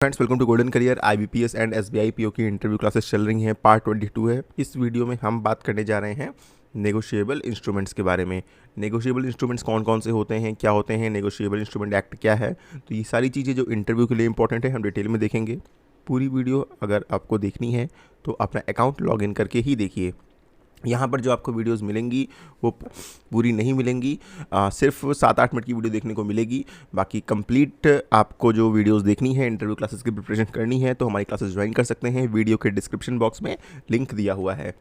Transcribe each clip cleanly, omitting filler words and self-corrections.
Friends, welcome to Golden Career. IBPS and SBI PO की interview classes चल रही हैं। पार्ट 22 है। इस वीडियो में हम बात करने जा रहे हैं नेगोशिएबल इंस्ट्रूमेंट्स के बारे में। नेगोशिएबल इंस्ट्रूमेंट्स कौन कौन से होते हैं, क्या होते हैं, नेगोशिएबल इंस्ट्रूमेंट एक्ट क्या है। तो ये सारी चीज़ें जो इंटरव्यू के लिए इंपॉर्टेंट है हम डिटेल में देखेंगे। पूरी वीडियो अगर आपको देखनी है तो अपना अकाउंट लॉग इन करके ही देखिए। यहाँ पर जो आपको वीडियोस मिलेंगी वो पूरी नहीं मिलेंगी, सिर्फ 7-8 मिनट की वीडियो देखने को मिलेगी। बाकी कंप्लीट आपको जो वीडियोस देखनी है, इंटरव्यू क्लासेस की प्रिपरेशन करनी है तो हमारी क्लासेस ज्वाइन कर सकते हैं। वीडियो के डिस्क्रिप्शन बॉक्स में लिंक दिया हुआ है।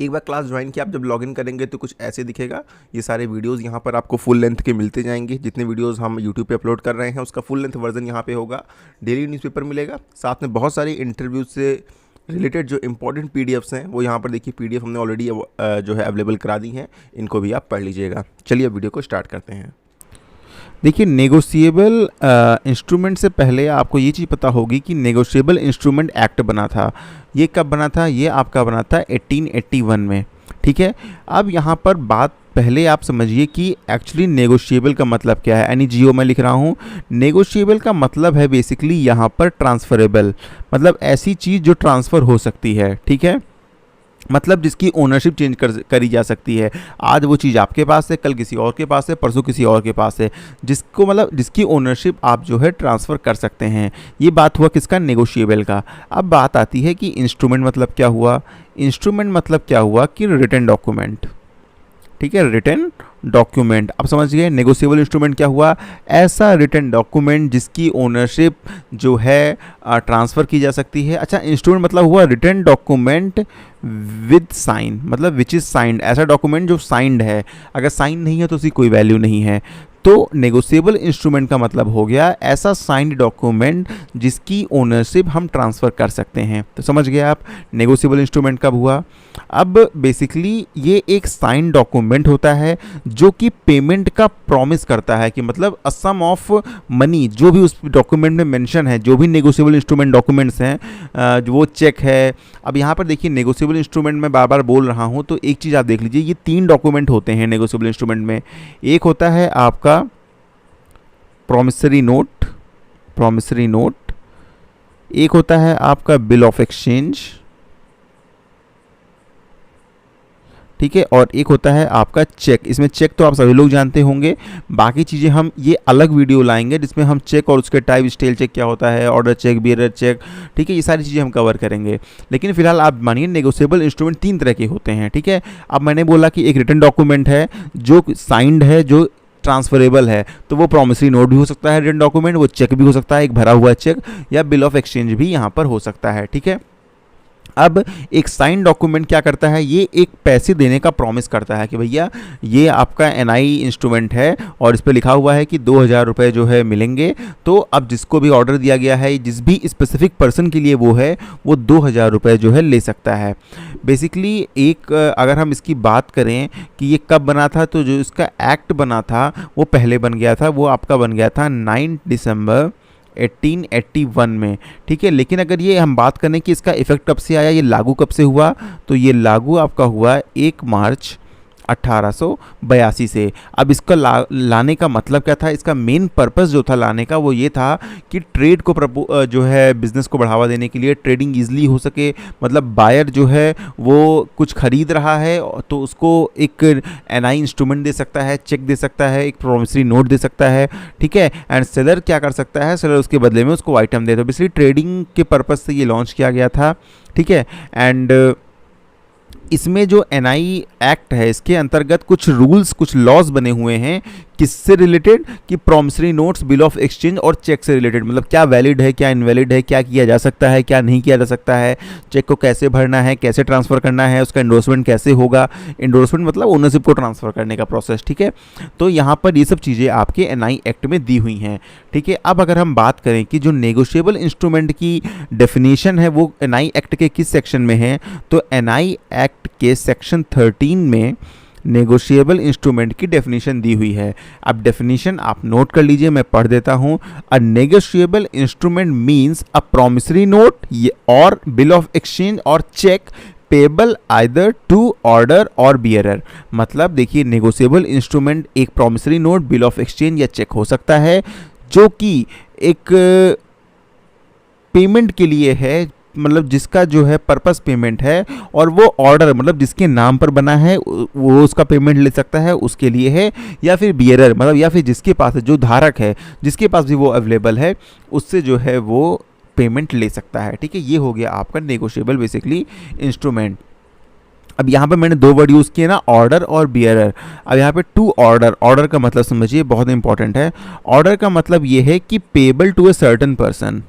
एक बार क्लास ज्वाइन किया, आप जब लॉगिन करेंगे तो कुछ ऐसे दिखेगा। ये सारे वीडियोस यहाँ पर आपको फुल लेंथ के मिलते जाएंगे। जितने वीडियोस हम यूट्यूब पे अपलोड कर रहे हैं उसका फुल लेंथ वर्जन यहाँ पे होगा। डेली न्यूज़पेपर मिलेगा, साथ में बहुत सारी इंटरव्यूज से रिलेटेड जो इंपॉर्टेंट PDFs हैं वो यहाँ पर देखिए। PDF हमने ऑलरेडी जो है अवेलेबल करा दी हैं, इनको भी आप पढ़ लीजिएगा। चलिए अब वीडियो को स्टार्ट करते हैं। देखिए, नेगोशिएबल इंस्ट्रूमेंट से पहले आपको ये चीज़ पता होगी कि नेगोशिएबल इंस्ट्रूमेंट एक्ट बना था। ये कब बना था? ये आपका बना था 1881 में। ठीक है, अब यहाँ पर बात पहले आप समझिए कि एक्चुअली नेगोशिएबल का मतलब क्या है। NEGO मैं लिख रहा हूँ। नेगोशिएबल का मतलब है बेसिकली यहाँ पर ट्रांसफरेबल, मतलब ऐसी चीज़ जो ट्रांसफ़र हो सकती है। ठीक है, मतलब जिसकी ओनरशिप चेंज करी जा सकती है। आज वो चीज़ आपके पास है, कल किसी और के पास है, परसों किसी और के पास है, जिसको मतलब जिसकी ओनरशिप आप जो है ट्रांसफ़र कर सकते हैं। ये बात हुआ किसका? नेगोशिएबल का। अब बात आती है कि इंस्ट्रूमेंट मतलब क्या हुआ। इंस्ट्रूमेंट मतलब क्या हुआ कि रिटन डॉक्यूमेंट। ठीक है, रिटन डॉक्यूमेंट। आप समझ गए नेगोशिएबल इंस्ट्रूमेंट क्या हुआ? ऐसा रिटन डॉक्यूमेंट जिसकी ओनरशिप जो है ट्रांसफ़र की जा सकती है। अच्छा, इंस्ट्रूमेंट मतलब हुआ रिटन डॉक्यूमेंट विद साइन, मतलब विच इज़ साइंड। ऐसा डॉक्यूमेंट जो साइंड है, अगर साइन नहीं है तो उसकी कोई वैल्यू नहीं है। तो नेगोशिएबल इंस्ट्रूमेंट का मतलब हो गया ऐसा साइंड डॉक्यूमेंट जिसकी ओनरशिप हम ट्रांसफ़र कर सकते हैं। तो समझ गए आप नेगोशिएबल इंस्ट्रूमेंट कब हुआ। अब बेसिकली ये एक साइंड डॉक्यूमेंट होता है जो कि पेमेंट का प्रॉमिस करता है, कि मतलब अ सम ऑफ मनी जो भी उस डॉक्यूमेंट में मेंशन है, जो भी नेगोशिएबल इंस्ट्रूमेंट डॉक्यूमेंट्स हैं, जो वो चेक है। अब यहाँ पर देखिए, नेगोशिएबल इंस्ट्रूमेंट में बार बार बोल रहा हूँ तो एक चीज़ आप देख लीजिए। ये 3 डॉक्यूमेंट होते हैं नेगोशिएबल इंस्ट्रूमेंट में। एक होता है आपका प्रॉमिसरी नोट, एक होता है आपका बिल ऑफ एक्सचेंज, ठीक है, और एक होता है आपका चेक। इसमें चेक तो आप सभी लोग जानते होंगे, बाकी चीज़ें हम ये अलग वीडियो लाएंगे जिसमें हम चेक और उसके टाइप, स्टेल चेक क्या होता है, ऑर्डर चेक, बियरर चेक, ठीक है, ये सारी चीज़ें हम कवर करेंगे। लेकिन फिलहाल आप मानिए नेगोशिएबल इंस्ट्रूमेंट 3 तरह के होते हैं। ठीक है, अब मैंने बोला कि एक रिटन डॉक्यूमेंट है जो साइंड है, जो ट्रांसफरेबल है, तो वो प्रॉमिसरी नोट भी हो सकता है रिटन डॉक्यूमेंट, वो चेक भी हो सकता है, एक भरा हुआ चेक, या बिल ऑफ एक्सचेंज भी यहाँ पर हो सकता है। ठीक है, अब एक साइन डॉक्यूमेंट क्या करता है? ये एक पैसे देने का प्रॉमिस करता है कि भैया ये आपका NI इंस्ट्रूमेंट है और इस पर लिखा हुआ है कि 2000 रुपये जो है मिलेंगे। तो अब जिसको भी ऑर्डर दिया गया है, जिस भी स्पेसिफिक पर्सन के लिए वो है, वो 2000 रुपये जो है ले सकता है। बेसिकली एक अगर हम इसकी बात करें कि ये कब बना था, तो जो इसका एक्ट बना था वो पहले बन गया था, वो आपका बन गया था 9 दिसंबर 1881 में। ठीक है, लेकिन अगर ये हम बात करें कि इसका इफेक्ट कब से आया, ये लागू कब से हुआ, तो ये लागू आपका हुआ 1 मार्च 1882 से। अब इसका लाने का मतलब क्या था? इसका मेन पर्पस जो था लाने का वो ये था कि ट्रेड को जो है बिज़नेस को बढ़ावा देने के लिए, ट्रेडिंग ईजिली हो सके। मतलब बायर जो है वो कुछ खरीद रहा है तो उसको एक NI इंस्ट्रूमेंट दे सकता है, चेक दे सकता है, एक प्रॉमिसरी नोट दे सकता है। ठीक है, एंड सेलर क्या कर सकता है? सेलर उसके बदले में उसको आइटम दे। तो बेसिकली ट्रेडिंग के पर्पज़ से ये लॉन्च किया गया था। ठीक है, एंड इसमें जो NI एक्ट है, इसके अंतर्गत कुछ रूल्स, कुछ लॉज बने हुए हैं। किससे रिलेटेड? कि promissory notes, bill of exchange और चेक से रिलेटेड। मतलब क्या वैलिड है, क्या इनवैलिड है, क्या किया जा सकता है, क्या नहीं किया जा सकता है, चेक को कैसे भरना है, कैसे ट्रांसफ़र करना है, उसका एंडोर्समेंट कैसे होगा। एंडोर्समेंट मतलब ओनरशिप को ट्रांसफ़र करने का प्रोसेस। ठीक है, तो यहाँ पर ये सब चीज़ें आपके NI एक्ट में दी हुई हैं। ठीक है, अब अगर हम बात करें कि जो नेगोशिएबल इंस्ट्रूमेंट की डेफिनेशन है वो NI एक्ट के किस सेक्शन में है, तो NI एक्ट के सेक्शन 13 में नेगोशिएबल इंस्ट्रूमेंट की डेफिनेशन दी हुई है। अब डेफिनेशन आप नोट कर लीजिए, मैं पढ़ देता हूँ। A negotiable instrument means a promissory note और बिल ऑफ एक्सचेंज और cheque payable either to order और बियरर। मतलब देखिए, नेगोशिएबल इंस्ट्रूमेंट एक promissory note, bill of exchange या चेक हो सकता है जो कि एक पेमेंट के लिए है, मतलब जिसका जो है पर्पस पेमेंट है, और वो ऑर्डर मतलब जिसके नाम पर बना है वो उसका पेमेंट ले सकता है, उसके लिए है, या फिर बियरर मतलब या फिर जिसके पास है, जो धारक है, जिसके पास भी वो अवेलेबल है, उससे जो है वो पेमेंट ले सकता है। ठीक है, ये हो गया आपका नेगोशिएबल बेसिकली इंस्ट्रूमेंट। अब यहाँ पे मैंने दो वर्ड यूज़ किए ना, ऑर्डर और बियरर। अब यहाँ पे टू ऑर्डर, ऑर्डर का मतलब समझिए, बहुत इंपॉर्टेंट है। ऑर्डर का मतलब ये है कि payable to a certain person.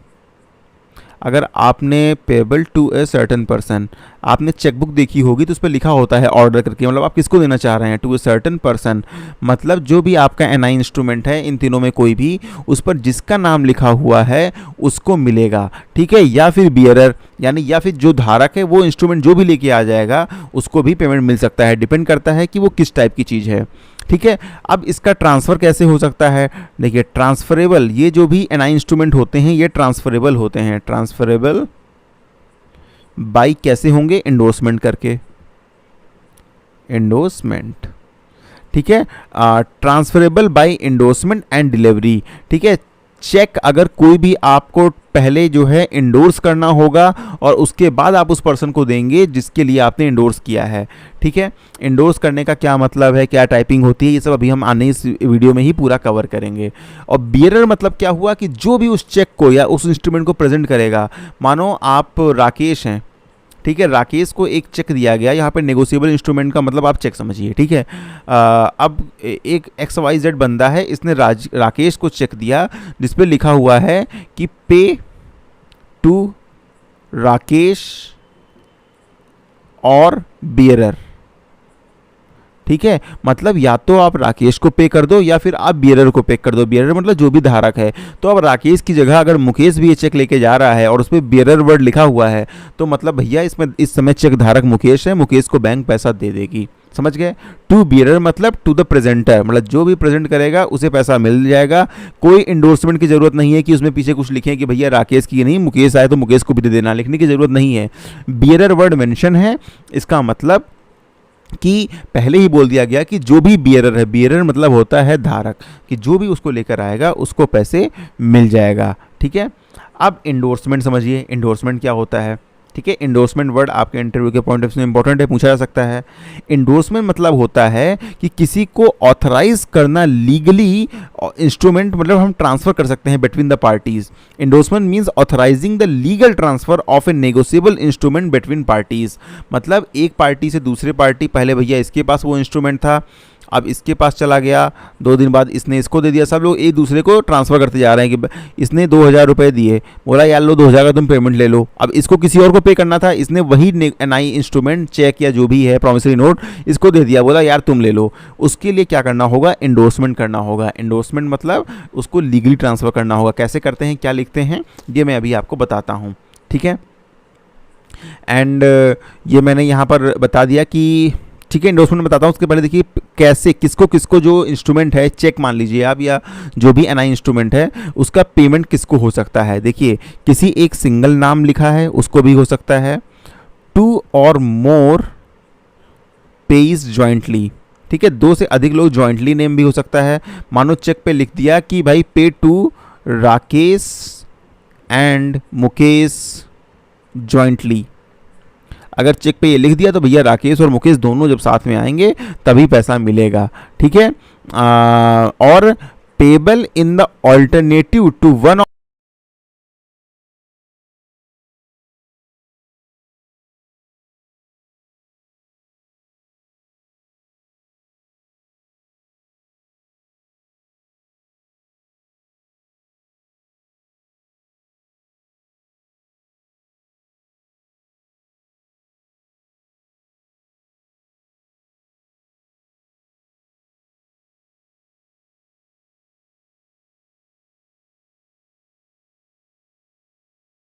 अगर आपने payable to a certain person, आपने चेकबुक देखी होगी तो उस पर लिखा होता है ऑर्डर करके, मतलब आप किसको देना चाह रहे हैं, टू ए सर्टन पर्सन, मतलब जो भी आपका एनआई इंस्ट्रूमेंट है, इन तीनों में कोई भी, उस पर जिसका नाम लिखा हुआ है उसको मिलेगा। ठीक है, या फिर बियरर यानी या फिर जो धारक है वो इंस्ट्रूमेंट जो भी लेके आ जाएगा उसको भी पेमेंट मिल सकता है, डिपेंड करता है कि वो किस टाइप की चीज़ है। ठीक है, अब इसका ट्रांसफ़र कैसे हो सकता है, देखिए ट्रांसफरेबल, ये जो भी एनआई इंस्ट्रूमेंट होते हैं ये ट्रांसफरेबल होते हैं। ट्रांसफरेबल बाई कैसे होंगे, इंडोर्समेंट करके, इंडोर्समेंट। ठीक है, transferable by endorsement and delivery. ठीक है, चेक अगर कोई भी आपको पहले जो है इंडोर्स करना होगा और उसके बाद आप उस पर्सन को देंगे जिसके लिए आपने इंडोर्स किया है। ठीक है, इंडोर्स करने का क्या मतलब है, क्या टाइपिंग होती है, ये सब अभी हम आने इस वीडियो में ही पूरा कवर करेंगे। और बियरर मतलब क्या हुआ कि जो भी उस चेक को या उस इंस्ट्रूमेंट को प्रेजेंट करेगा, मानो आप राकेश हैं, ठीक है, राकेश को एक चेक दिया गया, यहाँ पे नेगोशिएबल इंस्ट्रूमेंट का मतलब आप चेक समझिए। ठीक है, अब एक XYZ बंदा है, इसने राकेश को चेक दिया जिस पे लिखा हुआ है कि पे टू राकेश और बियरर। ठीक है, मतलब या तो आप राकेश को पे कर दो या फिर आप बियरर को पे कर दो। बियरर मतलब जो भी धारक है। तो अब राकेश की जगह अगर मुकेश भी ये चेक लेके जा रहा है और उस पर बियरर वर्ड लिखा हुआ है तो मतलब भैया इसमें इस समय चेक धारक मुकेश है, मुकेश को बैंक पैसा दे देगी। समझ गए? टू बियरर मतलब टू द प्रेजेंटर, मतलब जो भी प्रेजेंट करेगा उसे पैसा मिल जाएगा। कोई इंडोर्समेंट की जरूरत नहीं है कि उसमें पीछे कुछ लिखें कि भैया राकेश की नहीं, मुकेश आए तो मुकेश को भी दे देना, लिखने की जरूरत नहीं है। बियरर वर्ड मेंशन है, इसका मतलब कि पहले ही बोल दिया गया कि जो भी बियरर है, बियरर मतलब होता है धारक, कि जो भी उसको लेकर आएगा उसको पैसे मिल जाएगा। ठीक है, अब इंडोर्समेंट समझिए, इंडोर्समेंट क्या होता है। ठीक है, इंडोर्समेंट वर्ड आपके इंटरव्यू के पॉइंट ऑफ व्यू से इंपॉर्टेंट है, पूछा जा सकता है। इंडोर्समेंट मतलब होता है कि किसी को ऑथराइज करना लीगली, इंस्ट्रूमेंट मतलब हम ट्रांसफर कर सकते हैं between the parties. Endorsement means authorising the legal transfer of A negotiable instrument between parties. मतलब एक पार्टी से दूसरे पार्टी, पहले भैया इसके पास वो इंस्ट्रूमेंट था, अब इसके पास चला गया, 2 दिन बाद इसने इसको दे दिया, सब लोग एक दूसरे को ट्रांसफ़र करते जा रहे हैं कि इसने 2000 रुपये दिए, बोला यार लो 2000 का तुम पेमेंट ले लो। अब इसको किसी और को पे करना था, इसने वही एनआई इंस्ट्रूमेंट, चेक या जो भी है, प्रॉमिसरी नोट, इसको दे दिया, बोला यार तुम ले लो। उसके लिए क्या करना होगा, इंडोर्समेंट करना होगा। इंडोर्समेंट मतलब उसको लीगली ट्रांसफ़र करना होगा। कैसे करते हैं, क्या लिखते हैं, ये मैं अभी आपको बताता हूँ। ठीक है, एंड ये मैंने यहाँ पर बता दिया कि ठीक है, इंडोर्समेंट बताता हूँ। उसके पहले देखिए कैसे, किसको किसको जो इंस्ट्रूमेंट है, चेक मान लीजिए आप, या जो भी एनआई इंस्ट्रूमेंट है उसका पेमेंट किसको हो सकता है। देखिए किसी एक सिंगल नाम लिखा है उसको भी हो सकता है, 2 और मोर पेज जॉइंटली। ठीक है, 2 से अधिक लोग जॉइंटली नेम भी हो सकता है। मानो चेक पे लिख दिया कि भाई pay to Rakesh and Mukesh jointly, अगर चेक पे ये लिख दिया तो भैया राकेश और मुकेश दोनों जब साथ में आएंगे तभी पैसा मिलेगा। ठीक है, और payable in the alternative to one